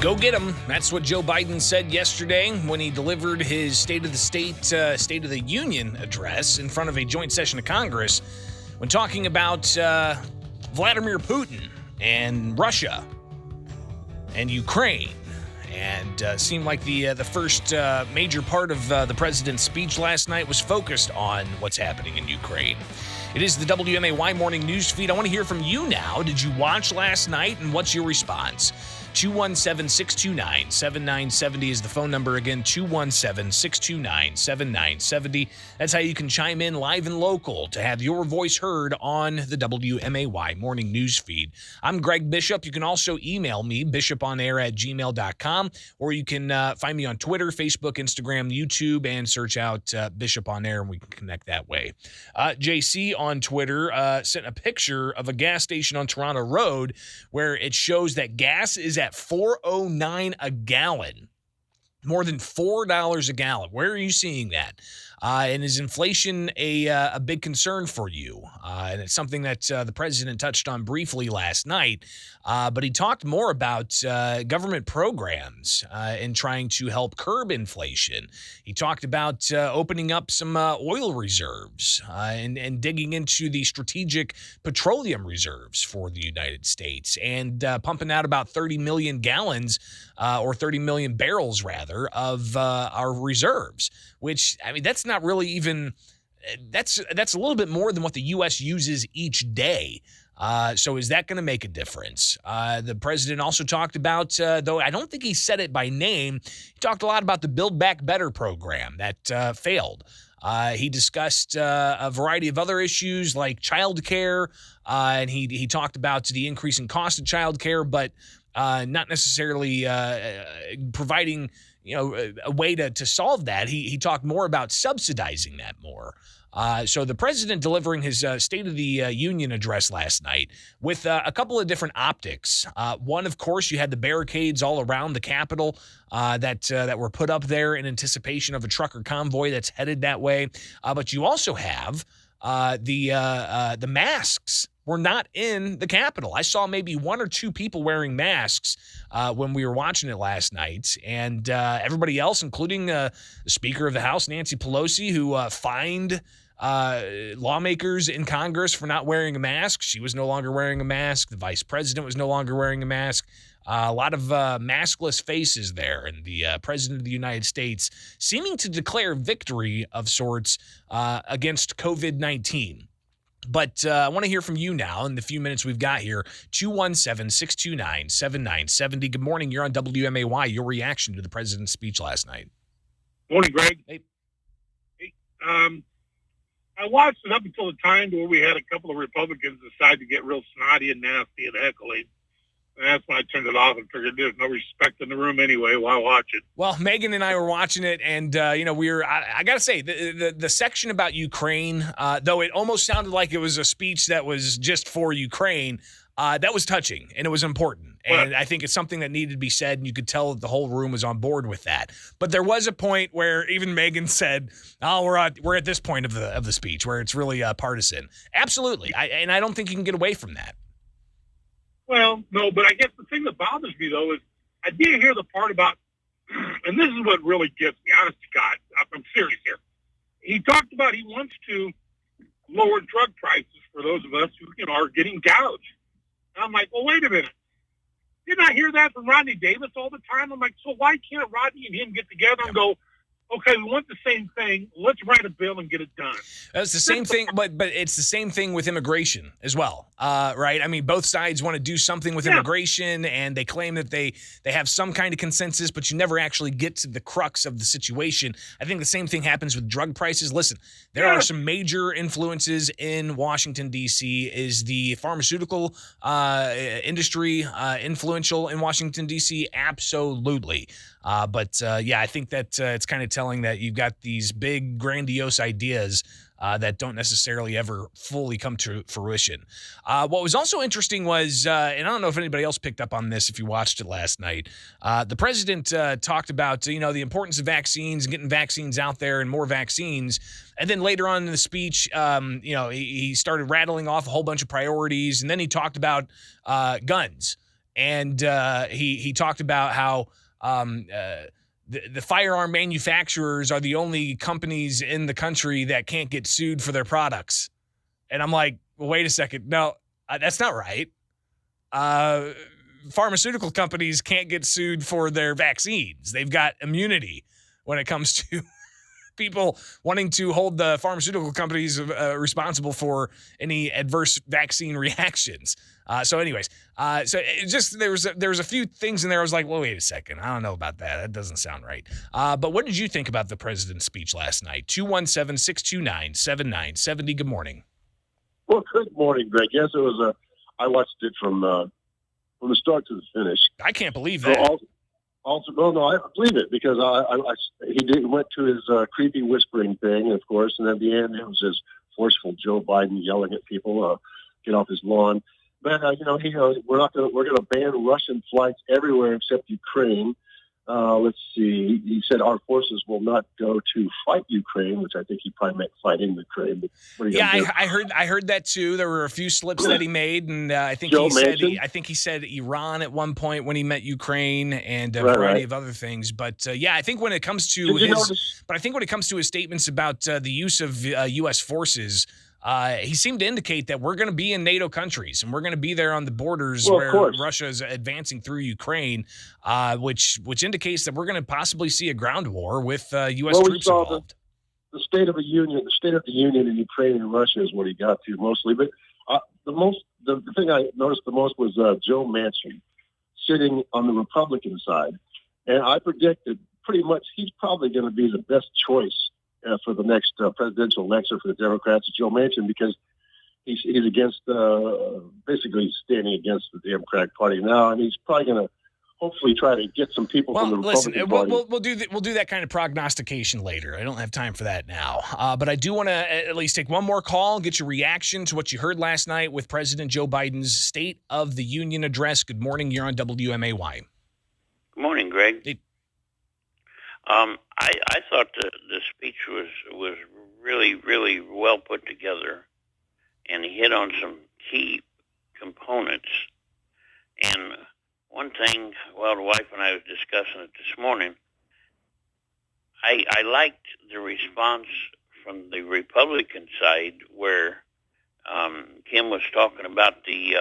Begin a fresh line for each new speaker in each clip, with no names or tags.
Go get them. That's what Joe Biden said yesterday when he delivered his State of the Union address in front of a joint session of Congress when talking about Vladimir Putin and Russia and Ukraine. And seemed like the first major part of the president's speech last night was focused on what's happening in Ukraine. It is the WMAY morning news feed. I want to hear from you now. Did you watch last night, and what's your response? 217-629-7970 is the phone number. Again, 217-629-7970. That's how you can chime in live and local to have your voice heard on the WMAY morning news feed. I'm Greg Bishop. You can also email me, bishoponair@gmail.com, or you can find me on Twitter, Facebook, Instagram, YouTube, and search out Bishop on Air, and we can connect that way. JC on Twitter sent a picture of a gas station on Toronto Road where it shows that gas is at $4.09 a gallon, more than $4 a gallon. Where are you seeing that? And is inflation a big concern for you? And it's something that the president touched on briefly last night, but he talked more about government programs and trying to help curb inflation. He talked about opening up some oil reserves and digging into the strategic petroleum reserves for the United States and pumping out about 30 million gallons or 30 million barrels, rather, of our reserves, which, I mean, that's not really even that's a little bit more than what the U.S. uses each day. So is that going to make a difference? The president also talked about, though I don't think he said it by name, he talked a lot about the Build Back Better program that failed. He discussed a variety of other issues like childcare, and he talked about the increasing cost of childcare, but not necessarily providing a way to solve that. He talked more about subsidizing that more. So the president delivering his State of the Union address last night with a couple of different optics. One, of course, you had the barricades all around the Capitol that were put up there in anticipation of a trucker convoy that's headed that way. But you also have the masks were not in the Capitol. I saw maybe one or two people wearing masks when we were watching it last night, and everybody else, including the Speaker of the House, Nancy Pelosi, who fined lawmakers in Congress for not wearing a mask. She was no longer wearing a mask. The vice president was no longer wearing a mask. A lot of maskless faces there, and the president of the United States seeming to declare victory of sorts against COVID-19. But I want to hear from you now in the few minutes we've got here. 217-629-7970. Good morning. You're on WMAY. Your reaction to the president's speech last night.
Morning, Greg.
Hey.
I watched it up until the time where we had a couple of Republicans decide to get real snotty and nasty and heckling. And that's when I turned it off and figured there's no respect in the room anyway. Why watch it?
Well, Megan and I were watching it, and I got to say the section about Ukraine, though it almost sounded like it was a speech that was just for Ukraine, that was touching and it was important. And I think it's something that needed to be said, and you could tell that the whole room was on board with that. But there was a point where even Megan said, "Oh, we're at this point of the speech where it's really partisan." Absolutely, and I don't think you can get away from that.
Well, no, but I guess the thing that bothers me, though, is I didn't hear the part about, and this is what really gets me, honest to God, I'm serious here. He talked about he wants to lower drug prices for those of us who are getting gouged. And I'm like, well, wait a minute. Didn't I hear that from Rodney Davis all the time? I'm like, so why can't Rodney and him get together and go, okay, we want the same thing. Let's write a bill and get it done.
That's the same thing, but it's the same thing with immigration as well, right? I mean, both sides want to do something with immigration, and they claim that they have some kind of consensus, but you never actually get to the crux of the situation. I think the same thing happens with drug prices. Listen, there are some major influences in Washington, D.C. Is the pharmaceutical industry influential in Washington, D.C.? Absolutely. But I think that it's kind of telling that you've got these big, grandiose ideas that don't necessarily ever fully come to fruition. What was also interesting was, and I don't know if anybody else picked up on this if you watched it last night, the president talked about, the importance of vaccines and getting vaccines out there and more vaccines. And then later on in the speech, he started rattling off a whole bunch of priorities, and then he talked about guns. and he talked about how the firearm manufacturers are the only companies in the country that can't get sued for their products. And I'm like, well, wait a second. No, that's not right. Pharmaceutical companies can't get sued for their vaccines. They've got immunity when it comes to people wanting to hold the pharmaceutical companies responsible for any adverse vaccine reactions. So it just there was a few things in there. I was like, well, wait a second. I don't know about that. That doesn't sound right. But what did you think about the president's speech last night? 217-629-7970. Good morning.
Well, good morning, Greg. Yes, it was I watched it from the start to the finish.
I can't believe that.
No, I believe it because he went to his creepy whispering thing, of course, and at the end it was his forceful Joe Biden yelling at people, get off his lawn. But we're going to ban Russian flights everywhere except Ukraine. Let's see. He said our forces will not go to fight Ukraine, which I think he probably meant fight in Ukraine. But
I heard that too. There were a few slips that he made, and I think he said Iran at one point when he meant Ukraine, and a variety of other things. But I think when it comes to his statements about the use of U.S. forces. He seemed to indicate that we're going to be in NATO countries and we're going to be there on the borders where Russia is advancing through Ukraine, which indicates that we're going to possibly see a ground war with U.S. troops involved.
The State of the Union in Ukraine and Russia is what he got to mostly. But the thing I noticed the most was Joe Manchin sitting on the Republican side, and I predicted pretty much he's probably going to be the best choice for the next presidential election for the Democrats, Joe Manchin, because he's against basically standing against the Democratic Party now, and he's probably going to hopefully try to get some people from the Republican Party.
We'll do that kind of prognostication later. I don't have time for that now, but I do want to at least take one more call, get your reaction to what you heard last night with President Joe Biden's State of the Union address. Good morning. You're on WMAY.
Good morning, Greg.
Hey.
I thought the speech was really, really well put together, and he hit on some key components. And one thing, the wife and I was discussing it this morning, I liked the response from the Republican side where Kim was talking about the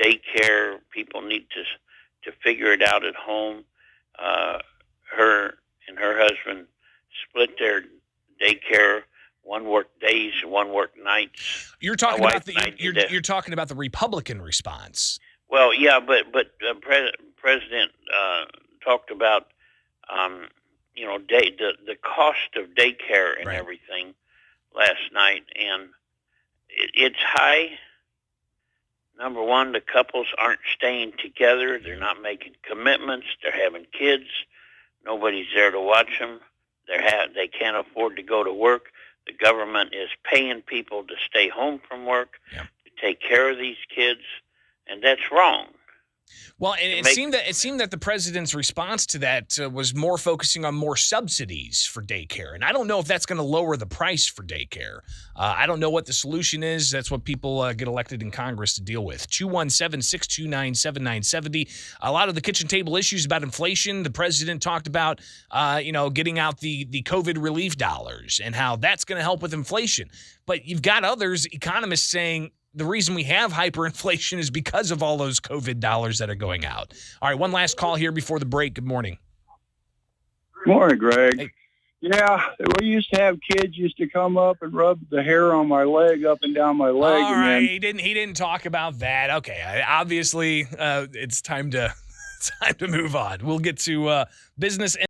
daycare. People need to figure it out at home. Her and her husband split their daycare. One worked days, one worked nights.
You're talking about you're talking about the Republican response.
Well, yeah, but President talked about the cost of daycare and everything last night, and it's high. Number one, the couples aren't staying together. They're not making commitments. They're having kids. Nobody's there to watch them. They can't afford to go to work. The government is paying people to stay home from work to take care of these kids, and that's wrong.
Well, it seemed that the president's response to that was more focusing on more subsidies for daycare. And I don't know if that's going to lower the price for daycare. I don't know what the solution is. That's what people get elected in Congress to deal with. 217-629-7970. A lot of the kitchen table issues about inflation. The president talked about, getting out the COVID relief dollars and how that's going to help with inflation. But you've got others, economists, saying the reason we have hyperinflation is because of all those COVID dollars that are going out. All right, one last call here before the break. Good morning.
Good morning, Greg.
Hey.
Yeah, we used to have kids used to come up and rub the hair on my leg up and down my leg.
All right, he didn't talk about that. Okay, obviously it's time to move on. We'll get to business.